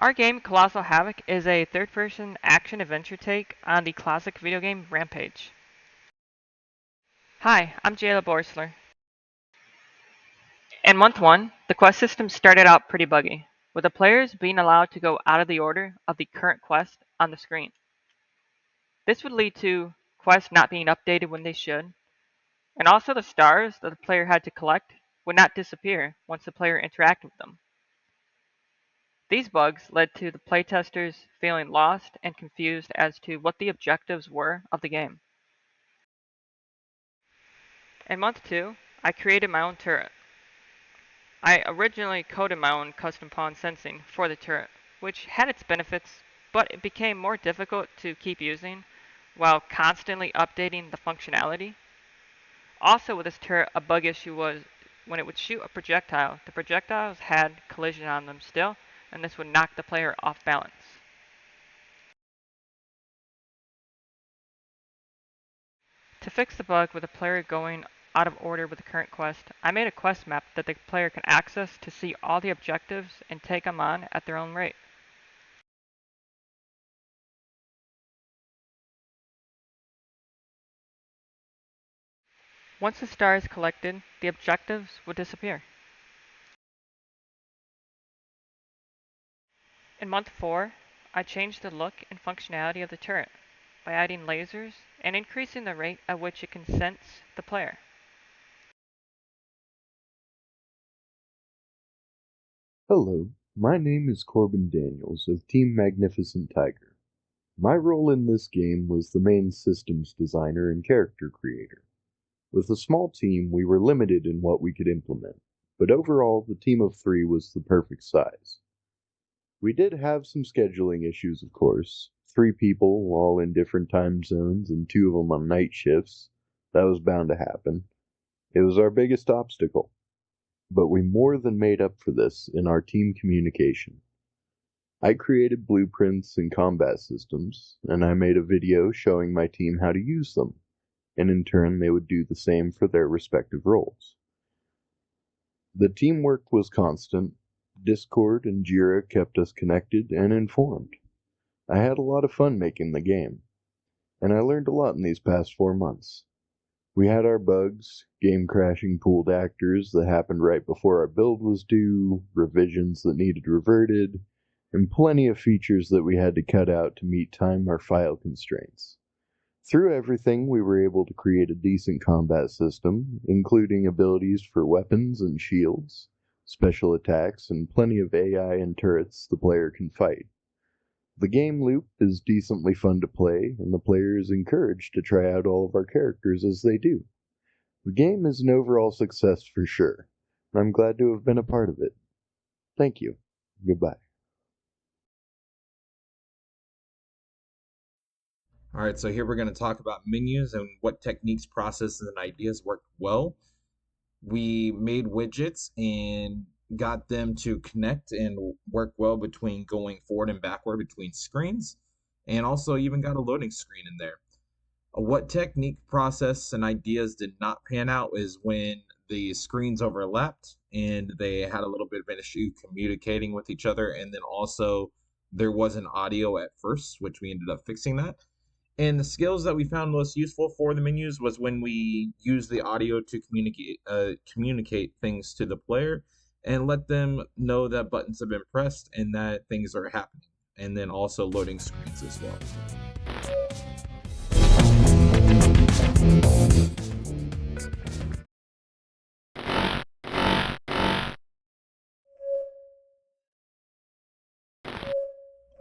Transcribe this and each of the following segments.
Our game, Colossal Havoc, is a third-person action-adventure take on the classic video game Rampage. Hi, I'm Jayla Borsler. In month 1, the quest system started out pretty buggy, with the players being allowed to go out of the order of the current quest on the screen. This would lead to quests not being updated when they should, and also the stars that the player had to collect would not disappear once the player interacted with them. These bugs led to the playtesters feeling lost and confused as to what the objectives were of the game. In month 2, I created my own turret. I originally coded my own custom pawn sensing for the turret, which had its benefits, but it became more difficult to keep using while constantly updating the functionality. Also with this turret, a bug issue was when it would shoot a projectile, the projectiles had collision on them still, and this would knock the player off balance. To fix the bug with the player going out of order with the current quest, I made a quest map that the player can access to see all the objectives and take them on at their own rate. Once the star is collected, the objectives will disappear. In month 4, I changed the look and functionality of the turret by adding lasers and increasing the rate at which it can sense the player. Hello, my name is Corbin Daniels of Team Magnificent Tiger. My role in this game was the main systems designer and character creator. With a small team, we were limited in what we could implement, but overall, the team of 3 was the perfect size. We did have some scheduling issues, of course. 3 people, all in different time zones, and 2 of them on night shifts. That was bound to happen. It was our biggest obstacle. But we more than made up for this in our team communication. I created blueprints and combat systems, and I made a video showing my team how to use them, and in turn they would do the same for their respective roles. The teamwork was constant. Discord and Jira kept us connected and informed. I had a lot of fun making the game, and I learned a lot in these past 4 months. We had our bugs, game crashing pooled actors that happened right before our build was due, revisions that needed reverted, and plenty of features that we had to cut out to meet time or file constraints. Through everything, we were able to create a decent combat system, including abilities for weapons and shields, special attacks, and plenty of AI and turrets the player can fight. The game loop is decently fun to play, and the player is encouraged to try out all of our characters as they do. The game is an overall success for sure, and I'm glad to have been a part of it. Thank you. Goodbye. All right, so here we're going to talk about menus and what techniques, processes, and ideas worked well. We made widgets and got them to connect and work well between going forward and backward between screens, and also even got a loading screen in there. What technique, process, and ideas did not pan out is when the screens overlapped and they had a little bit of an issue communicating with each other, and then also there wasn't audio at first, which we ended up fixing that. And the skills that we found most useful for the menus was when we use the audio to communicate things to the player and let them know that buttons have been pressed and that things are happening. And then also loading screens as well.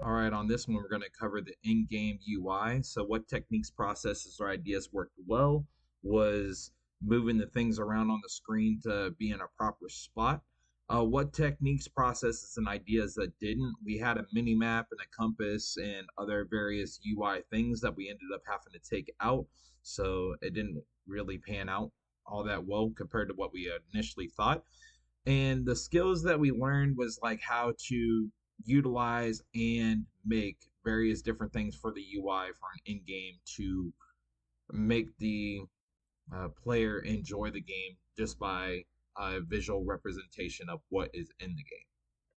All right, on this one, we're going to cover the in-game UI. So what techniques, processes, or ideas worked well was moving the things around on the screen to be in a proper spot. What techniques, processes, and ideas that didn't? We had a mini map and a compass and other various UI things that we ended up having to take out. So it didn't really pan out all that well compared to what we initially thought. And the skills that we learned was like how to utilize and make various different things for the UI for an in game to make the player enjoy the game just by a visual representation of what is in the game.